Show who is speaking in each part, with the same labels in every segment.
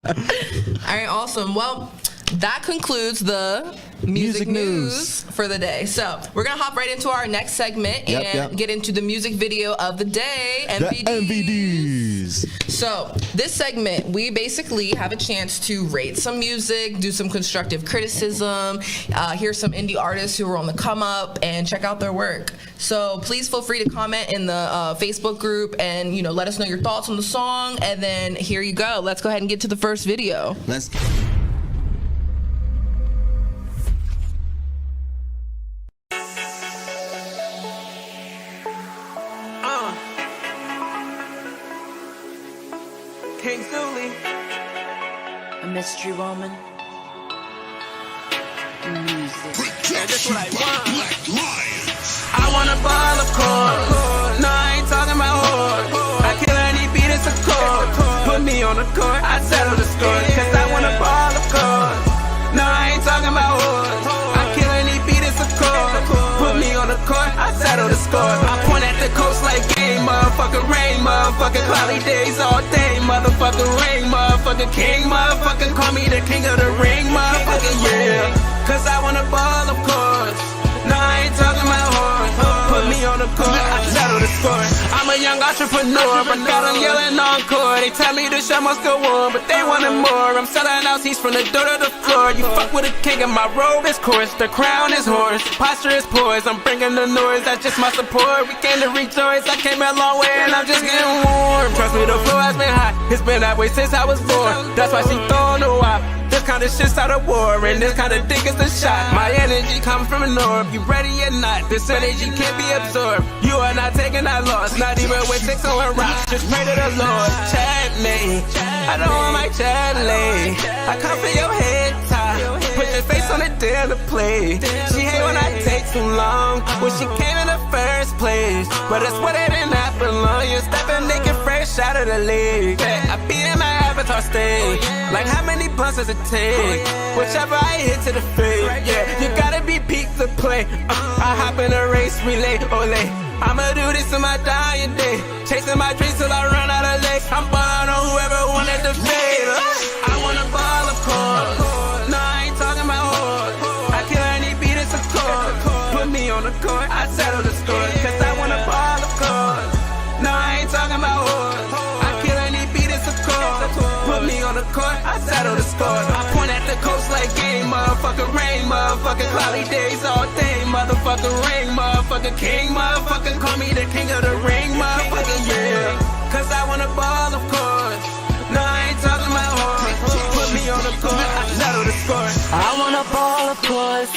Speaker 1: All right, awesome. Well, that concludes the music news for the day. So we're going to hop right into our next segment and get into the music video of the day, MVD'S. So this segment, we basically have a chance to rate some music, do some constructive criticism, hear some indie artists who are on the come up, and check out their work. So please feel free to comment in the Facebook group and, you know, let us know your thoughts on the song. And then here you go. Let's go ahead and get to the first video.
Speaker 2: Let's
Speaker 3: King Zully,
Speaker 4: a mystery woman. Music.
Speaker 3: Yeah, that's what I want. I want a ball of course. No, I ain't talking about whore. I kill any beat, it's a chord. Put me on the court, I settle the score. Cause I want a ball of course. No, I ain't talking about whore. I kill any beat, it's a chord. Put me on the court, I settle the score. I point at the coast like game, motherfucker rain, motherfucker cloudy days all day, motherfucker rain, motherfucker king, motherfucker call me the king of the ring, motherfucker, yeah. Cause I want a ball, of course. No, I ain't talking about horse. Put me on the court, I settle the score. I'm a young entrepreneur, but got them yelling encore. They tell me the show must go on, but they wanted more. I'm selling out seats from the door to the floor. You fuck with a king and my robe is coarse. The crown is horse, posture is poised. I'm bringing the noise, that's just my support. We came to rejoice, I came a long way and I'm just getting warm. Trust me, the flow has been hot. It's been that way since I was born. That's why she throwing a while. This kind of shit's out of war, and this kind of dick is the shot. My energy comes from the north, you ready or not, this energy can't be absorbed. You are not taking that loss, not even with 6 on rocks. Just pray to the Lord, chat me. I don't want my chat lay. I come for your head top, put your face on the damn to play. She hate when I take too long, when she came in the first place. But it's what it didn't happen long, you stepping naked fresh out of the league. I be in my avatar state, like how many blunts does it take? Whichever I hit to the face, yeah. You gotta be peak to play. I hop in a race relay, ole. I'ma do this in my dying day, chasing my dreams till I run out of legs. I'm balling on whoever wanted to fade. I want a ball of course. No, I ain't talking about whore. I kill any beat, it's a chord. Put me on the court, I settle the score. Cause I want a ball of course. No, I ain't talking about whore. I kill any beat, it's a chord. Put me on the court, I settle the score. I point at the coast like game, motherfucker rain, motherfucker cloudy days all day, motherfucker rain, motherfucker king, motherfucker call me the king of the ring, motherfucker, yeah. Cause I want a ball, of course. No, I ain't talking about horse. Put me on the court, I settle the score.
Speaker 4: I want a ball, of course.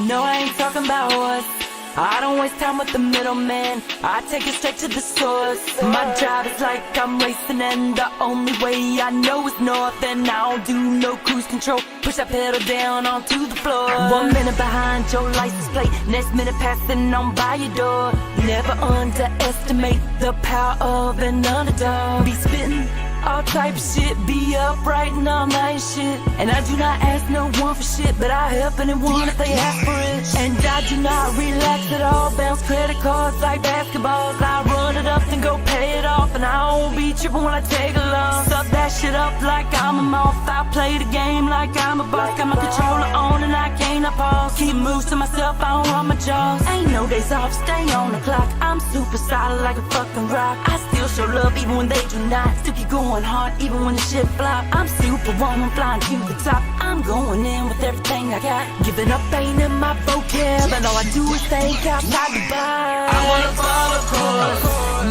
Speaker 4: No, I ain't talking about horse. I don't waste time with the middleman, I take it straight to the source. My job is like I'm racing and the only way I know is north. And I don't do no cruise control, push that pedal down onto the floor. 1 minute behind your license plate, next minute passing on by your door. Never underestimate the power of an underdog. Be spitting all type of shit, be upright and all night shit. And I do not ask no one for shit, but I help anyone if they ask for it. And I do not relax at all, bounce credit cards like basketballs. I run it up and go pay it off, and I won't be tripping when I take a loss. Suck that shit up like I'm a moth, I play the game like I'm a boss. Got my controller on and I can't pause. Keep moves to myself, I don't run my jaws. Ain't no days off, stay on the clock. I'm super solid like a fucking rock. I still show love even when they do not. Still keep going hard even when the shit flop. I'm superwoman flying to the top. I'm going in with everything I got. Giving up ain't in my vocab, and all I do is think outside the box.
Speaker 3: I want a ball, of course.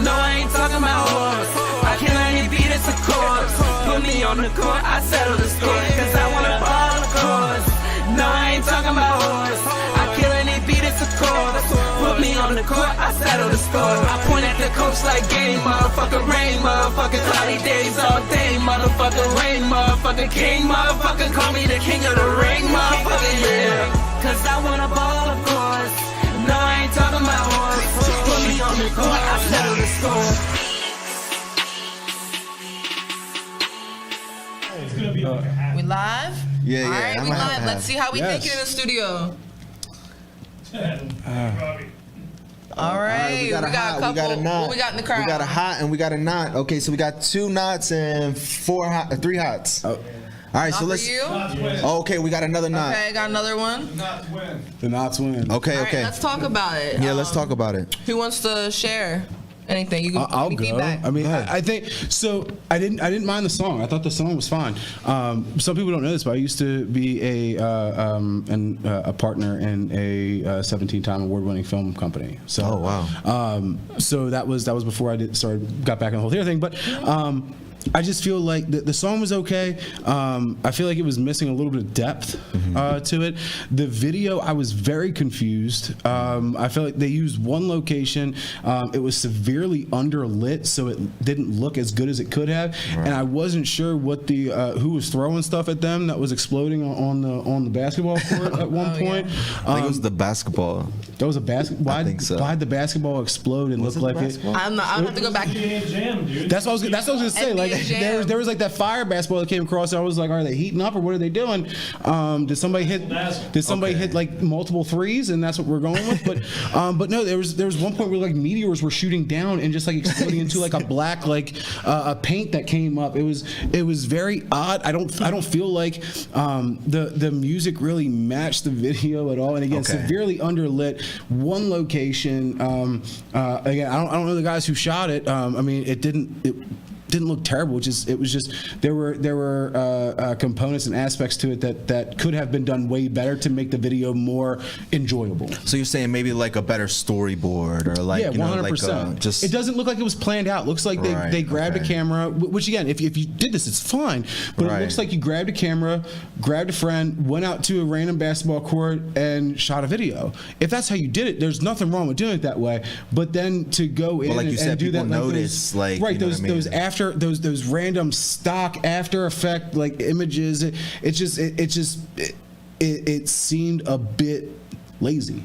Speaker 3: No, I ain't talking about horse. I kill any beat, it's a corpse. Put me on the court, I settle the score. Cause I want a ball, of course. No, I ain't talking about horse. I kill any beat, it's a corpse. Put me on the court, I settle the score. I point at the coach like game, motherfucker rain, motherfucker cloudy days all day, motherfucker rain, motherfucker king, motherfucker call me the king of the ring, motherfucker, yeah. Cause I want a ball, of course. No, I ain't talking about horse. Put me on the court, I settle the score.
Speaker 1: We live?
Speaker 2: Yeah,
Speaker 1: All
Speaker 2: yeah.
Speaker 1: right, we live. Let's see how we think it in the studio. All right, we got a couple.
Speaker 2: We got a knot.
Speaker 1: What we got in the crowd?
Speaker 2: We got a hot and we got a knot. Okay, so we got 2 knots and 3 hots. All right,
Speaker 1: Not
Speaker 2: so
Speaker 1: for
Speaker 2: let's.
Speaker 1: you?
Speaker 2: Oh, okay, we got another knot.
Speaker 1: Okay, got another one.
Speaker 5: The knots win.
Speaker 2: Okay,
Speaker 1: All right,
Speaker 2: okay.
Speaker 1: let's talk about it.
Speaker 2: Yeah, let's talk about it.
Speaker 1: Who wants to share anything? You can
Speaker 5: I'll
Speaker 1: give me
Speaker 5: go.
Speaker 1: feedback.
Speaker 5: I mean, I think so. I didn't mind the song. I thought the song was fine. Some people don't know this, but I used to be a partner in a 17-time award-winning film company. So,
Speaker 2: Oh, wow.
Speaker 5: So that was before I got back on the whole theater thing. But I just feel like the song was okay. I feel like it was missing a little bit of depth to it. The video, I was very confused. I feel like they used one location. It was severely underlit, so it didn't look as good as it could have. Right. And I wasn't sure what the who was throwing stuff at them that was exploding on the basketball court at one point.
Speaker 2: Yeah. I think it was the basketball.
Speaker 5: That was a basketball.
Speaker 2: I think so.
Speaker 5: Why'd the basketball explode and look like it?
Speaker 1: I'll have to go back.
Speaker 5: That's what I was gonna say. Like there was like that fire basketball that came across. And I was like, are they heating up or what are they doing? Did somebody hit like multiple threes and that's what we're going with? But no, there was one point where like meteors were shooting down and just like exploding into like a black a paint that came up. It was very odd. I don't feel like the music really matched the video at all. And again, severely underlit. One location. Again, I don't know the guys who shot it. I mean, it didn't look terrible. It was just there were components and aspects to it that could have been done way better to make the video more enjoyable.
Speaker 2: So you're saying maybe like a better storyboard or like
Speaker 5: 100%.
Speaker 2: Just
Speaker 5: it doesn't look like it was planned out. It looks like they grabbed a camera, which again, if you did this, it's fine. But it looks like you grabbed a camera, grabbed a friend, went out to a random basketball court and shot a video. If that's how you did it, there's nothing wrong with doing it that way. But then to go in and do that,
Speaker 2: notice,
Speaker 5: those after those random stock After Effect like images, it seemed a bit lazy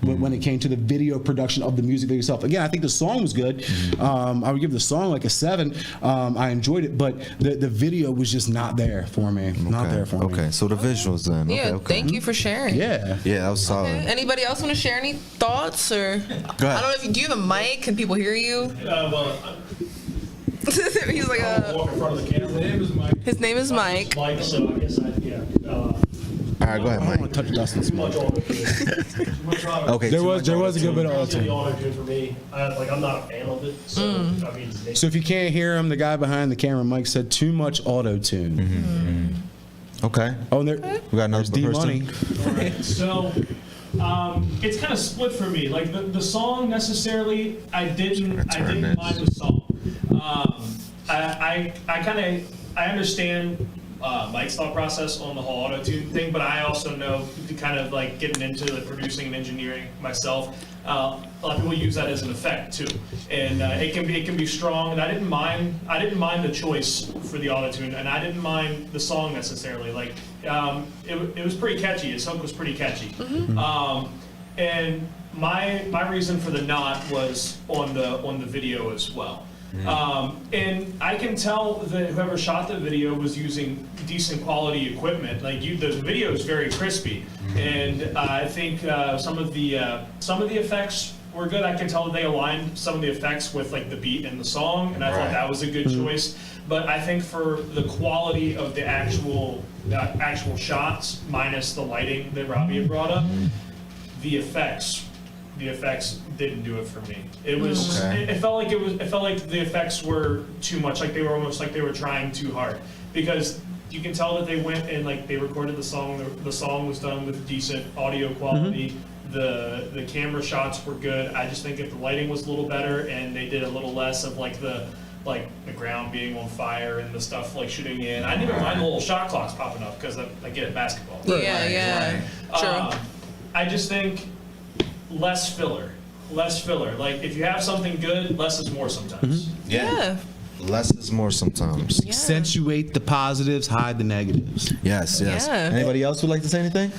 Speaker 5: when it came to the video production of the music video itself. Again, I think the song was good. I would give the song like a 7. I enjoyed it, but the video was just not there for me. Not there for me.
Speaker 2: Okay, so the visuals then.
Speaker 1: Yeah, thank you for sharing.
Speaker 5: Yeah,
Speaker 2: that was solid.
Speaker 1: Okay. Anybody else want to share any thoughts or?
Speaker 2: Go ahead.
Speaker 1: I don't know if do you have a mic? Can people hear you? He's like
Speaker 6: walk in front of the camera.
Speaker 1: His name is Mike.
Speaker 6: Mike, so I guess
Speaker 2: All right, go ahead, Mike.
Speaker 5: I want to touch Dustin's mic.
Speaker 2: Okay,
Speaker 5: there was a good bit of
Speaker 6: auto-tune. Auto-tune for me. I'm not a fan of it. So I mean,
Speaker 5: so if you can't hear him, the guy behind the camera, Mike said too much auto-tune.
Speaker 2: Okay.
Speaker 5: Oh, and
Speaker 2: we got another
Speaker 5: D Money.
Speaker 6: All right, so it's kind of split for me. Like the song necessarily, I didn't mind the song. I understand Mike's thought process on the whole auto-tune thing, but I also know, kind of like getting into the producing and engineering myself, a lot of people use that as an effect too, and it can be strong. And I didn't mind the choice for the auto-tune, and I didn't mind the song necessarily. Like it was pretty catchy. His hook was pretty catchy. Mm-hmm. And my reason for the knot was on the video as well. And I can tell that whoever shot the video was using decent quality equipment. Like the video is very crispy, and I think some of the effects were good. I can tell that they aligned some of the effects with like the beat and the song, and I thought that was a good choice. But I think for the quality of the actual shots, minus the lighting that Robbie had brought up, the effects didn't do it for me. It was. It felt like the effects were too much. Like they were almost like they were trying too hard, because you can tell that they went and like they recorded the song. The song was done with decent audio quality. The camera shots were good. I just think if the lighting was a little better and they did a little less of like the ground being on fire and the stuff like shooting in. I didn't even mind the little shot clocks popping up because I get it, basketball.
Speaker 1: Yeah. True.
Speaker 6: I just think less filler. Like if you have something good, less is more sometimes.
Speaker 1: Yeah.
Speaker 2: Less is more sometimes.
Speaker 1: Yeah.
Speaker 5: Accentuate the positives, hide the negatives.
Speaker 2: Yes.
Speaker 1: Yeah.
Speaker 2: Anybody else would like to say anything?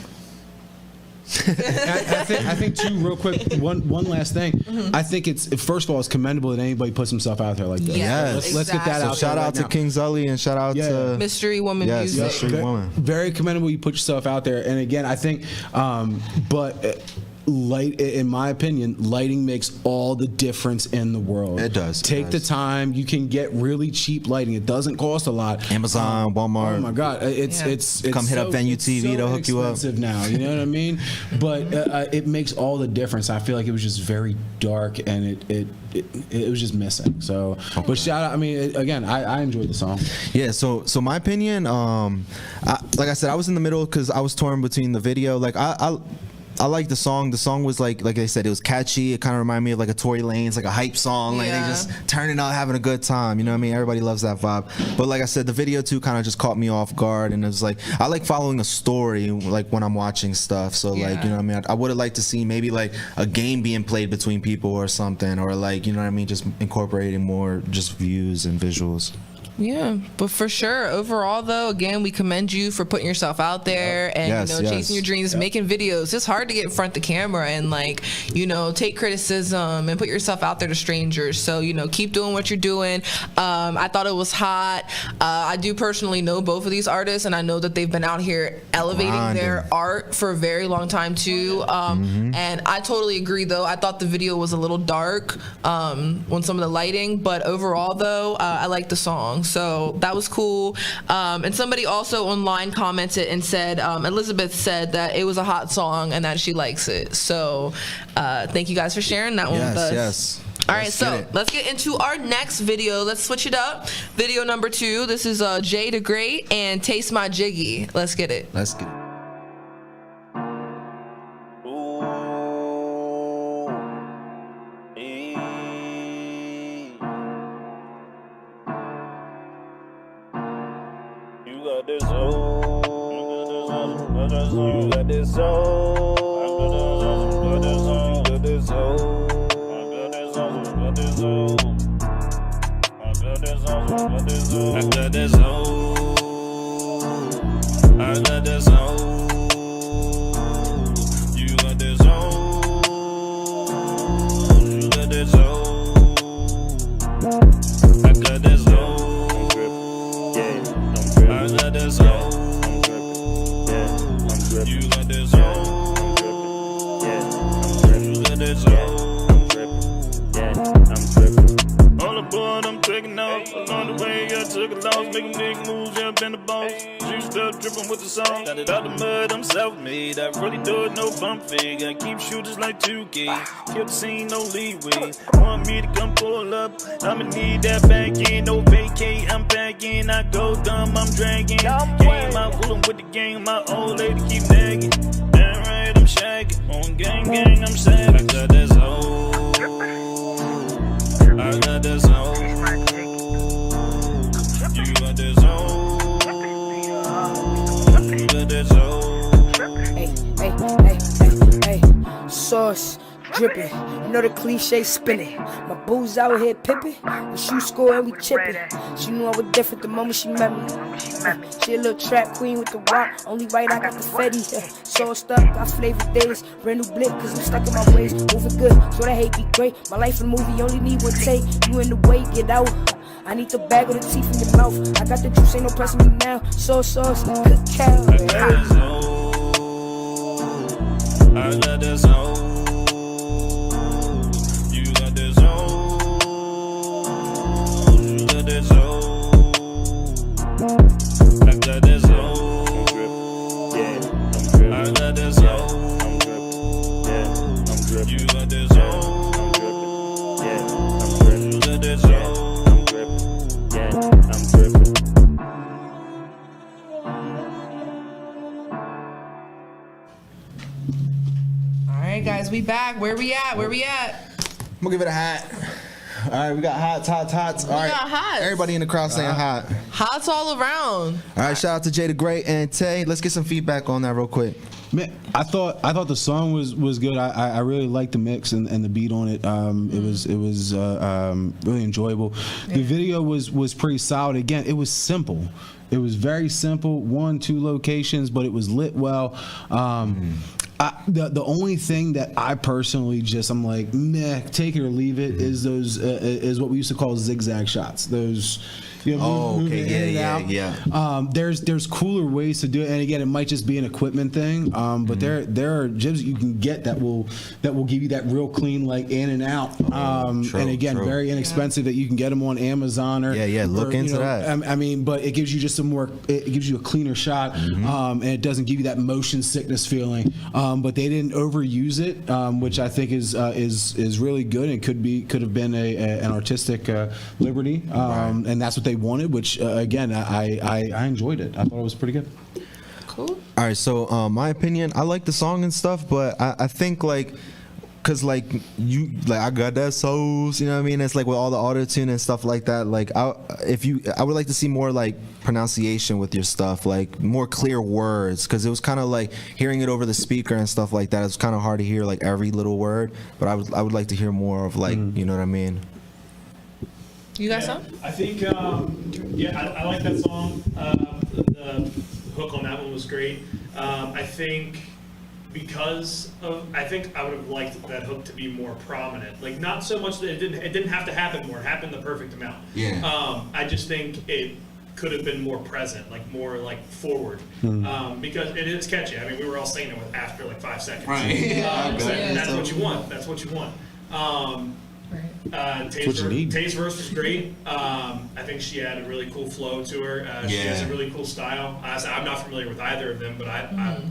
Speaker 5: I think too, real quick, one last thing. I think it's, first of all, it's commendable that anybody puts himself out there like that.
Speaker 1: Yes.
Speaker 5: Let's get that
Speaker 2: So
Speaker 5: out
Speaker 2: shout
Speaker 5: there
Speaker 2: out
Speaker 5: right
Speaker 2: to
Speaker 5: now.
Speaker 2: King Zully and shout out to
Speaker 1: Mystery Woman
Speaker 2: Yes,
Speaker 1: Music.
Speaker 2: Mystery Woman.
Speaker 5: Very commendable you put yourself out there. And again, I think, but light, in my opinion, lighting makes all the difference in the world.
Speaker 2: It does.
Speaker 5: Take the time. You can get really cheap lighting. It doesn't cost a lot.
Speaker 2: Amazon, Walmart.
Speaker 5: Oh my God, it's
Speaker 2: come hit up Venue TV. They'll hook you up.
Speaker 5: Expensive now, you know what I mean? But it makes all the difference. I feel like it was just very dark, and it was just missing. So, but shout out. I mean, again, I enjoyed the song.
Speaker 2: Yeah. So my opinion, like I said, I was in the middle because I was torn between the video. Like I like the song. The song was like they said, it was catchy. It kind of reminded me of like a Tory Lanez, like a hype song. Like they just turning out, having a good time. You know what I mean? Everybody loves that vibe. But like I said, the video too kind of just caught me off guard. And it was like, I like following a story like when I'm watching stuff. So like, you know what I mean? I would have liked to see maybe like a game being played between people or something, or like, you know what I mean? Just incorporating more just views and visuals.
Speaker 1: Yeah, but for sure, overall though, again, we commend you for putting yourself out there and chasing your dreams, making videos. It's hard to get in front of the camera and like, take criticism and put yourself out there to strangers. So, keep doing what you're doing. I thought it was hot. I do personally know both of these artists, and I know that they've been out here elevating their art for a very long time too. And I totally agree though. I thought the video was a little dark on some of the lighting, but overall though, I like the song. So that was cool. And somebody also online commented and said, Elizabeth said that it was a hot song and that she likes it. So thank you guys for sharing that one with us.
Speaker 2: Yes.
Speaker 1: All right, so let's get into our next video. Let's switch it up. Video number 2. This is JayDaGreat and Taste My Jiggy. Let's get it.
Speaker 2: Let's get it.
Speaker 7: You got this soul. I got this soul. You got this soul. You got this soul. I got this soul. I got this soul. You got this soul. You got this soul. I'm tripping. All aboard, I'm taking off. Along the way, I took a loss. Making big moves, yeah, I've been the boss. Juiced up, dripping with the song. Got it out the mud, I'm self-made. I really do it, no bump fake. I keep shooters like 2K. Kill the scene, no leeway. Want me to come pull up? I'ma need that back in, no vacate. I'm back in, I go dumb, I'm dragging. Game out, coolin' with the gang. My old lady keep nagging. Damn right, I'm shagging. On gang, I'm savage. I got this hoe. I got this hoe. You got this hoe. You got this hoe.
Speaker 8: Hey, sauce dripping, you know the cliche spinning. My boo's out here pippin', when she score and we chippin'. She knew I was different the moment she met me. She a little trap queen with the rock, only right I got the Fetty. So stuck, got flavor days, brand new blick, cause I'm stuck in my ways. Moving good, so that hate be great. My life a movie, only need one take. You in the way, get out. I need the bag or the teeth in your mouth. I got the juice, ain't no pressing me now. Sauce, good cow.
Speaker 7: I got this hoe. I got this hoe. You got this hoe. You got this hoe. I got this hoe. I got this hoe. You got this hoe. You got this hoe. I'm dripping.
Speaker 1: All right, guys, we back. Where we at?
Speaker 2: I'm gonna give it a hat. All right, we got hots. All right,
Speaker 1: got hots.
Speaker 2: Everybody in the crowd saying hot.
Speaker 1: Hots all around.
Speaker 2: All right, shout out to JayDaGreat and Tay. Let's get some feedback on that real quick.
Speaker 5: Man, I thought the song was good. I really liked the mix and the beat on it. It was really enjoyable. The video was pretty solid. Again, it was simple. It was very simple. 1-2 locations, but it was lit well. The only thing that I personally I'm like, meh, take it or leave it, is those is what we used to call zigzag shots. Those You know, moving in and out. There's cooler ways to do it, and again, it might just be an equipment thing. But there are jibs you can get that will give you that real clean like in and out. And again, very inexpensive that you can get them on Amazon or
Speaker 2: look into that.
Speaker 5: I mean, but it gives you just it gives you a cleaner shot, and it doesn't give you that motion sickness feeling. But they didn't overuse it, which I think is really good and could have been an artistic liberty, and that's what they wanted. Which again, I enjoyed it. I thought it was pretty good.
Speaker 1: Cool.
Speaker 2: All right, so my opinion, I like the song and stuff, but I think cause I got that sauce, you know what I mean? It's like with all the auto-tune and stuff like that. Like I would like to see more like pronunciation with your stuff, like more clear words, cause it was kind of like hearing it over the speaker and stuff like that. It's kind of hard to hear like every little word, but I would like to hear more of like, you know what I mean?
Speaker 1: You got some?
Speaker 6: I think, I like that song. The hook on that one was great. I think I think I would have liked that hook to be more prominent. Like not so much that it didn't have to happen more. It happened the perfect amount.
Speaker 2: Yeah.
Speaker 6: I just think it could have been more present, like more like forward, because it is catchy. I mean, we were all singing it after like 5 seconds.
Speaker 2: Right.
Speaker 6: That's what you want. That's what you want. Tay's verse was great. I think she had a really cool flow to her. She has a really cool style. I'm not familiar with either of them, but I'm a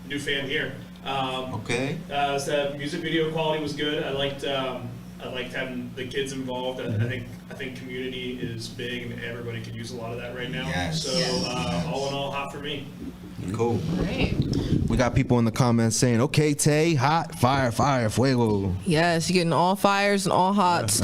Speaker 6: new fan here. The music video quality was good. I liked having the kids involved. I think community is big, and everybody could use a lot of that right now.
Speaker 2: Yes.
Speaker 6: So all in all, hot for me.
Speaker 2: Cool.
Speaker 1: Great.
Speaker 2: We got people in the comments saying, "Okay, Tay, hot, fire, fuego."
Speaker 1: Yes, you're getting all fires and all hots.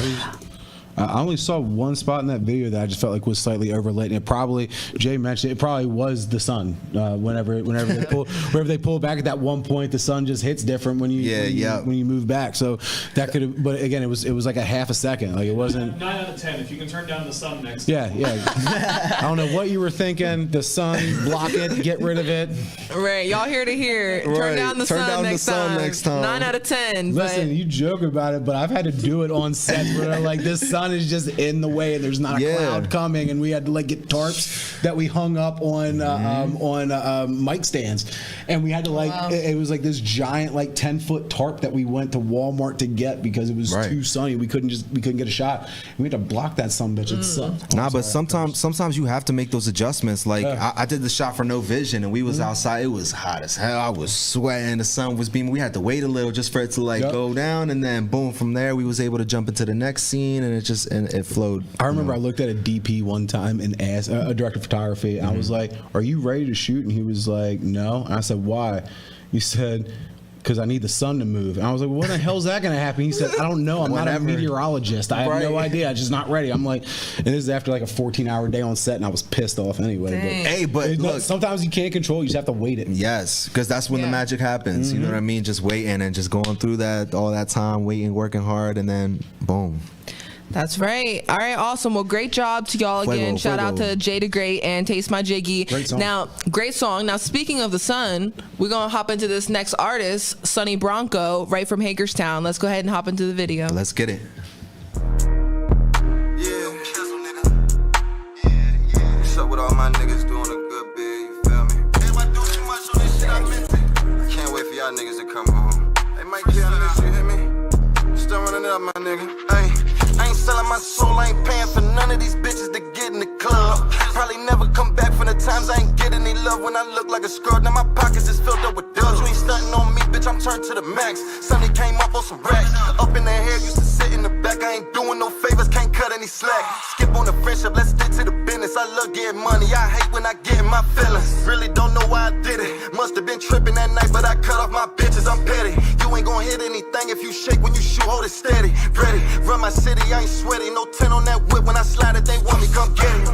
Speaker 5: I only saw one spot in that video that I just felt like was slightly overlit, and it probably, Jay mentioned, it probably was the sun. Whenever they pull back at that one point, the sun just hits different when you move back. So that could have, but again, it was like a half a second. Like it wasn't.
Speaker 6: 9 out of 10. If you can turn down the sun next.
Speaker 5: Yeah. I don't know what you were thinking. The sun, block it, get rid of it.
Speaker 1: Right, y'all here to hear. Turn down the sun next time. 9 out of 10.
Speaker 5: Listen, you joke about it, but I've had to do it on sets where they're like, this sun is just in the way and there's not a cloud coming, and we had to like get tarps that we hung up on mic stands, and we had to it was like this giant like 10-foot tarp that we went to Walmart to get because it was too sunny. We couldn't get a shot. We had to block that sumbitch. It sucked.
Speaker 2: But sometimes you have to make those adjustments. Like I did the shot for No Vision, and we was outside. It was hot as hell. I was sweating. The sun was beaming. We had to wait a little just for it to go down, and then boom, from there we was able to jump into the next scene, and it flowed.
Speaker 5: I remember I looked at a DP one time and asked a director of photography, and I was like, "Are you ready to shoot?" And he was like, "No." And I said, "Why?" He said, "Because I need the sun to move." And I was like, well, "When the hell's that going to happen?" He said, "I don't know. I'm not a meteorologist. I have no idea. I'm just not ready." I'm like, and this is after like a 14-hour day on set, and I was pissed off anyway.
Speaker 2: But look,
Speaker 5: sometimes you can't control. You just have to wait it.
Speaker 2: Yes, because that's when the magic happens. You know what I mean? Just waiting and just going through all that time, waiting, working hard, and then boom.
Speaker 1: That's right. All right, awesome. Well, great job to y'all again. Shout out to JayDaGreat and Taste My Jiggy.
Speaker 5: Great song.
Speaker 1: Now, great song. Now, speaking of the sun, we're going to hop into this next artist, Sonny Bronco, right from Hagerstown. Let's go ahead and hop into the video.
Speaker 2: Let's get it.
Speaker 9: What's up with all my niggas doing a good bid, you feel me? Hey, I do too much on this shit, I meant it. Can't wait for y'all niggas to come home. Hey, Mike, you hear me? Still running it up, my nigga. Hey. I ain't selling my soul, I ain't paying for none of these bitches to get in the club. Probably never come back from the times I ain't get any love when I look like a scrub. Now my pockets is filled up with dubs. You ain't stunting on me, bitch, I'm turned to the max. Sonny came up on some racks. Up in the hair, used to sit in the back. I ain't doing no favors, can't cut any slack. Skip on the friendship, let's stick to the business. I love getting money, I hate when I get in my feelings. Really don't know why I did it. Must have been tripping that night, but I cut off my bitches, I'm petty. You ain't gonna hit anything if you shake when you shoot, hold it steady. Ready, run my city, I ain't sweaty. No 10 on that whip, when I slide it, they want me, come get it.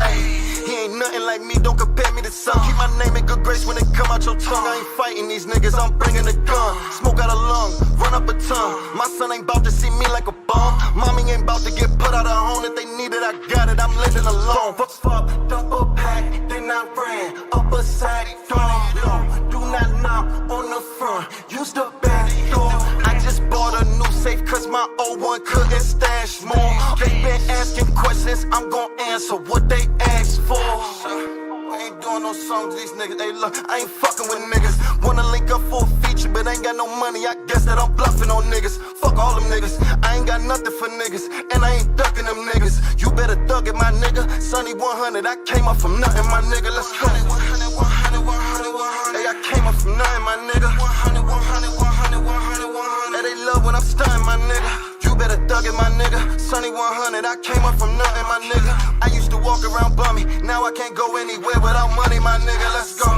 Speaker 9: Ayy, he ain't nothing like me, don't compare me to some. Keep my name in good grace when it come out your tongue. I ain't fighting these niggas, I'm bringing a gun. Smoke out a lung, run up a tongue. My son ain't about to see me like a bum. Mommy ain't about to get put out of home. If they need it, I got it, I'm living alone. Fuck, double pack, they not ran. Upper side, don't do not knock on the front. Use the back door. I just bought a new safe cause my old one couldn't stash more. They been asking questions questions, I'm gon' answer what they ask for. I ain't doing no songs, these niggas, hey look, I ain't fucking with niggas. Wanna link up for a feature, but ain't got no money, I guess that I'm bluffing on niggas. Fuck all them niggas, I ain't got nothing for niggas, and I ain't ducking them niggas. You better thug it, my nigga. Sonny 100, I came up from nothing, my nigga, let's go. 100, 100, 100, 100. Hey, I came up from nothing, my nigga. 100, 100, 100, 100, 100. Hey, they love when I'm stunning, my nigga. You better thug it, my nigga. Sonny 100, I came up from nothing, my nigga. I used to walk around bummy, now I can't go anywhere without money, my nigga. Let's go.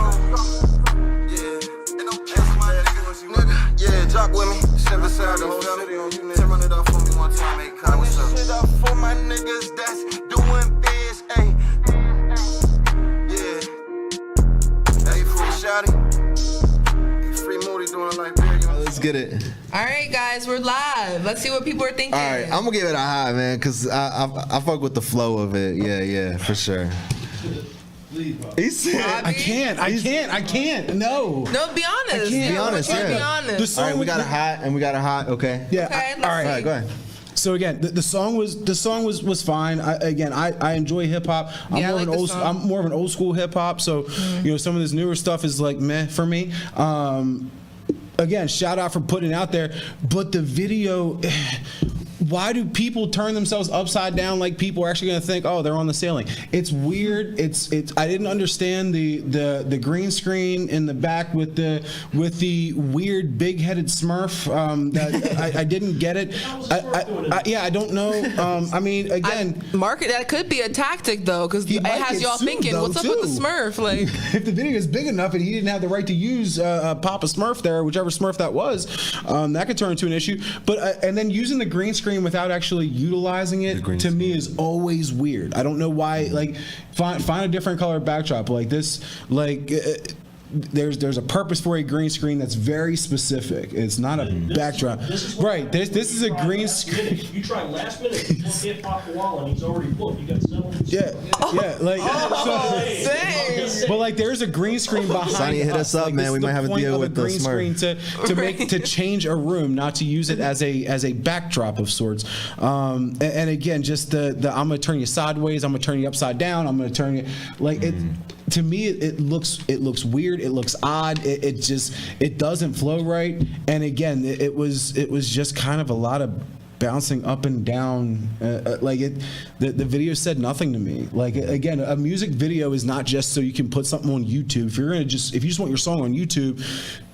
Speaker 9: Yeah, ain't no kiss, my nigga. Yeah, jock with me. Step aside the whole city on you, nigga. Run it up for me one time, hey, come what's up? Shit up for my niggas that's doing biz, ayy. Yeah. Hey, free shawty. Free Moody doing like big.
Speaker 2: Let's get it.
Speaker 1: All right, guys, we're live. Let's see what people are thinking.
Speaker 2: All right, I'm gonna give it a high, man, cause I fuck with the flow of it. Yeah, for sure. He said,
Speaker 5: I can't. No,
Speaker 1: be honest.
Speaker 5: Be
Speaker 2: honest, yeah.
Speaker 1: Be honest.
Speaker 2: All right, we got a hot and we got a hot. Okay.
Speaker 5: Yeah.
Speaker 1: Okay,
Speaker 5: all right.
Speaker 1: let's see.
Speaker 2: Go ahead.
Speaker 5: So again, the song was fine. I enjoy hip hop. I'm more of an old school hip hop. So you know, some of this newer stuff is like meh for me. Again, shout out for putting it out there. But the video, why do people turn themselves upside down like people are actually going to think, oh, they're on the ceiling? It's weird. It's I didn't understand the green screen in the back with the weird big-headed Smurf. That I didn't get it. I don't know. I mean, again,
Speaker 1: market that could be a tactic though, because it has y'all thinking, what's up with the Smurf? Like,
Speaker 5: if the video is big enough and he didn't have the right to use Papa Smurf there, whichever Smurf that was, that could turn into an issue. But and then using the green screen without actually utilizing it to me is always weird. I don't know why. Like, find a different color backdrop like this. Like, there's a purpose for a green screen that's very specific. It's not a backdrop. Right. This is a green screen.
Speaker 10: You try last minute, you can't pop the wall, and he's already booked. You got 7.
Speaker 5: Yeah. Like, but like, there's a green screen behind.
Speaker 2: Sonny, hit us up, man. We might have a deal with the
Speaker 5: green screen to change a room, not to use it as a backdrop of sorts. And again, just the I'm gonna turn you sideways. I'm gonna turn you upside down. I'm gonna turn you like it. To me, it looks weird. It looks odd. It doesn't flow right. And again, it was just kind of a lot of bouncing up and down. The video said nothing to me. Like, again, a music video is not just so you can put something on YouTube. If you just want your song on YouTube,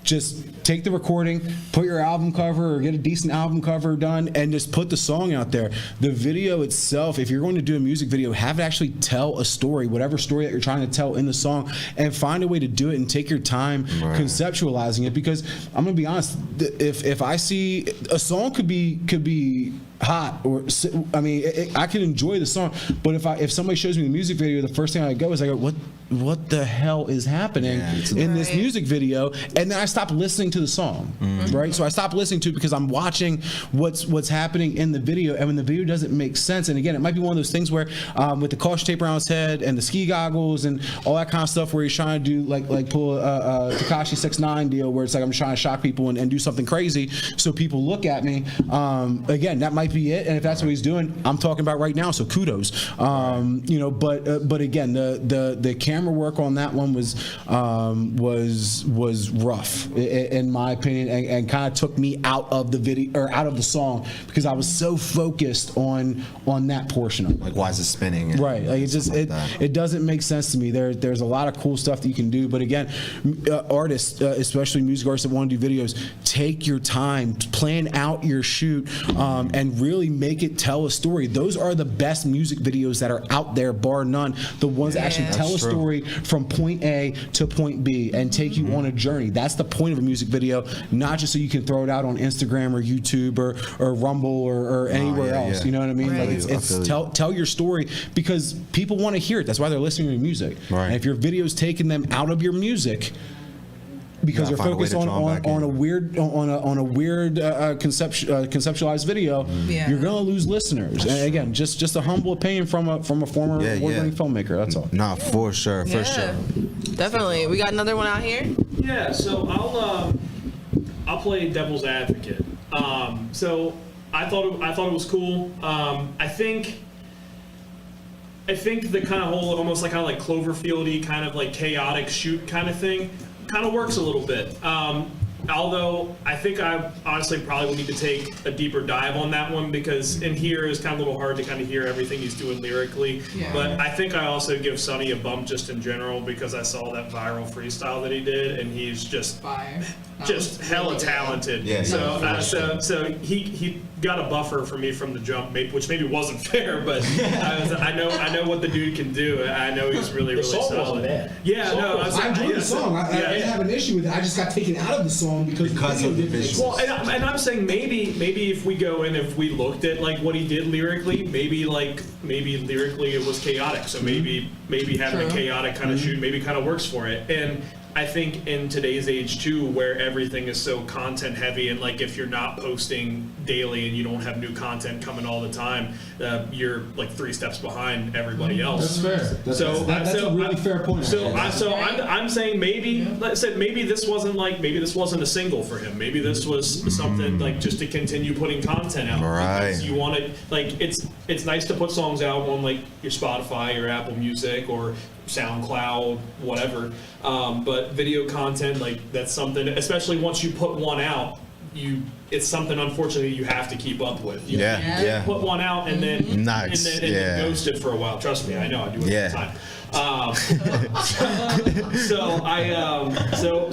Speaker 5: just take the recording, put your album cover or get a decent album cover done, and just put the song out there. The video itself, if you're going to do a music video, have it actually tell a story, whatever story that you're trying to tell in the song, and find a way to do it and take your time conceptualizing it. Because I'm gonna be honest, if I see a song could be hot, or I mean, I can enjoy the song, but if somebody shows me the music video, the first thing I go is what the hell is happening in this music video? And then I stop listening to the song, right? So I stop listening to it because I'm watching what's happening in the video, and when the video doesn't make sense, and again, it might be one of those things where with the caution tape around his head and the ski goggles and all that kind of stuff, where he's trying to do like pull a Tekashi 6ix9ine deal, where it's like I'm trying to shock people and do something crazy so people look at me. Again, that might be it, and if that's what he's doing, I'm talking about right now, so kudos. But again, the camera work on that one was rough in my opinion, and kind of took me out of the video or out of the song, because I was so focused on that portion of it.
Speaker 2: Like, why is it spinning?
Speaker 5: Right. Like, it doesn't make sense to me. There's a lot of cool stuff that you can do, but again, artists, especially music artists that want to do videos, take your time, plan out your shoot, and really make it tell a story. Those are the best music videos that are out there, bar none. The ones that actually tell a story from point A to point B and take you on a journey. That's the point of a music video, not just so you can throw it out on Instagram or YouTube or Rumble or anywhere else. You know what I mean? Right. Like, it's tell your story, because people want to hear it. That's why they're listening to your music. Right. And if your video's taking them out of your music because you're focused on a weird conceptualized video, you're gonna lose listeners. And again, just a humble opinion from a former award-winning filmmaker. That's all.
Speaker 2: Nah, for sure.
Speaker 1: Definitely. We got another one out here.
Speaker 10: Yeah. So I'll play devil's advocate. So I thought it was cool. I think
Speaker 6: I think the kind of whole, almost like kind of like Cloverfield-y, kind of like chaotic shoot kind of thing, kind of works a little bit. Although I think I honestly probably would need to take a deeper dive on that one, because in here is kind of a little hard to kind of hear everything he's doing lyrically. Yeah. But I think I also give Sonny a bump just in general, because I saw that viral freestyle that he did, and he's just
Speaker 1: fire.
Speaker 6: Just hella talented. Yeah. So he got a buffer for me from the jump, which maybe wasn't fair, but I know what the dude can do. I know he's really solid. Yeah, no,
Speaker 5: I enjoyed the song. I didn't have an issue with it. I just got taken out of the song because of the visuals.
Speaker 6: Well, and I'm saying maybe if we go and if we looked at like what he did lyrically, maybe lyrically it was chaotic. So maybe having a chaotic kind of shoot maybe kind of works for it. And I think in today's age too, where everything is so content heavy, and like if you're not posting daily and you don't have new content coming all the time, you're like 3 steps behind everybody else.
Speaker 5: That's fair. That's a really fair point.
Speaker 6: I'm saying maybe, like I said, maybe this wasn't a single for him. Maybe this was something like just to continue putting content out.
Speaker 2: Right.
Speaker 6: Because you want it, like it's nice to put songs out on like your Spotify, your Apple Music, or SoundCloud, whatever. But video content, like that's something, especially once you put one out, it's something unfortunately you have to keep up with. You can't put one out and then ghost it for a while. Trust me, I know, I do it all the time.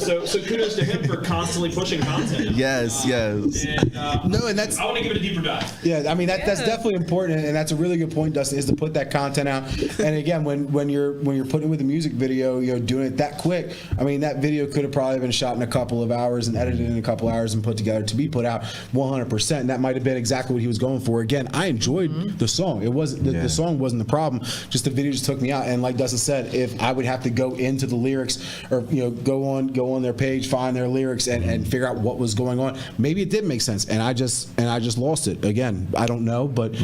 Speaker 6: So kudos to him for constantly pushing content.
Speaker 2: Yes.
Speaker 6: And I want to give it a deeper dive.
Speaker 5: Yeah, I mean that's definitely important, and that's a really good point, Dustin, is to put that content out. And again, when you're putting it with a music video, doing it that quick. I mean, that video could have probably been shot in a couple of hours and edited in a couple hours and put together to be put out 100%. And that might have been exactly what he was going for. Again, I enjoyed the song. It wasn't the song wasn't the problem. Just the video just took me out. And like Dustin said, if I would have to go into the lyrics or go on their page, find their lyrics and figure out what was going on, maybe it did make sense, and I just lost it. Again, I don't know, but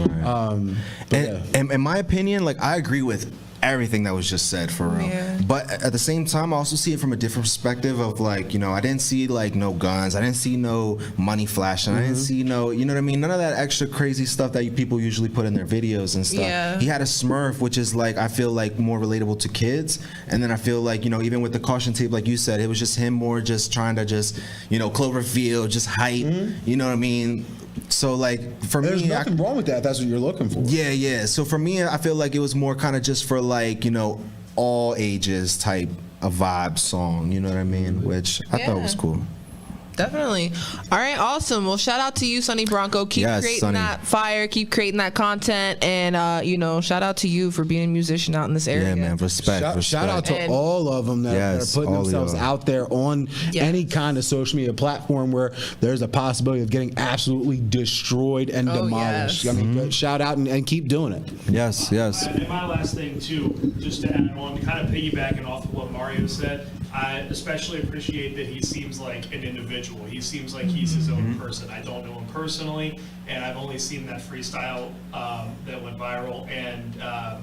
Speaker 2: in my opinion, like I agree with everything that was just said, for real. Yeah. But at the same time, I also see it from a different perspective of like, I didn't see like no guns, I didn't see no money flashing, I didn't see no, you know what I mean? None of that extra crazy stuff that people usually put in their videos and stuff. Yeah. He had a Smurf, which is like, I feel like more relatable to kids. And then I feel like, even with the caution tape, like you said, it was just him more just trying to just, Cloverfield, just hype, you know what I mean? So like for
Speaker 5: there's
Speaker 2: me,
Speaker 5: there's nothing wrong with that. That's what you're looking for.
Speaker 2: Yeah. So for me, I feel like it was more kind of just for like all ages type of vibe song. You know what I mean? Which I thought was cool.
Speaker 1: Definitely. All right, awesome. Well, shout out to you, Sonny Bronco. Keep creating that fire, keep creating that content, and shout out to you for being a musician out in this area.
Speaker 2: Yeah, man. Respect.
Speaker 5: Shout out to all of them that are putting themselves out there on any kind of social media platform where there's a possibility of getting absolutely destroyed and demolished.
Speaker 1: Yes.
Speaker 5: I mean, shout out and keep doing it.
Speaker 2: Yes.
Speaker 6: And my last thing too, just to add on, kind of piggybacking off of what Mario said, I especially appreciate that he seems like an individual. He seems like he's his own person. I don't know him personally, and I've only seen that freestyle that went viral and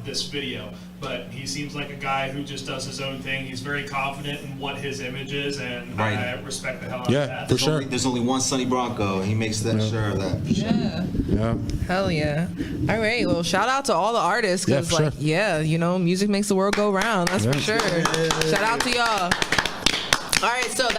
Speaker 6: this video. But he seems like a guy who just does his own thing. He's very confident in what his image is, and I respect the hell out of that.
Speaker 2: For sure. There's only one Sonny Bronco, and he makes sure of that.
Speaker 1: Yeah. Hell yeah. All right. Well, shout out to all the artists, because music makes the world go round. That's for sure. Shout out to y'all. All right, so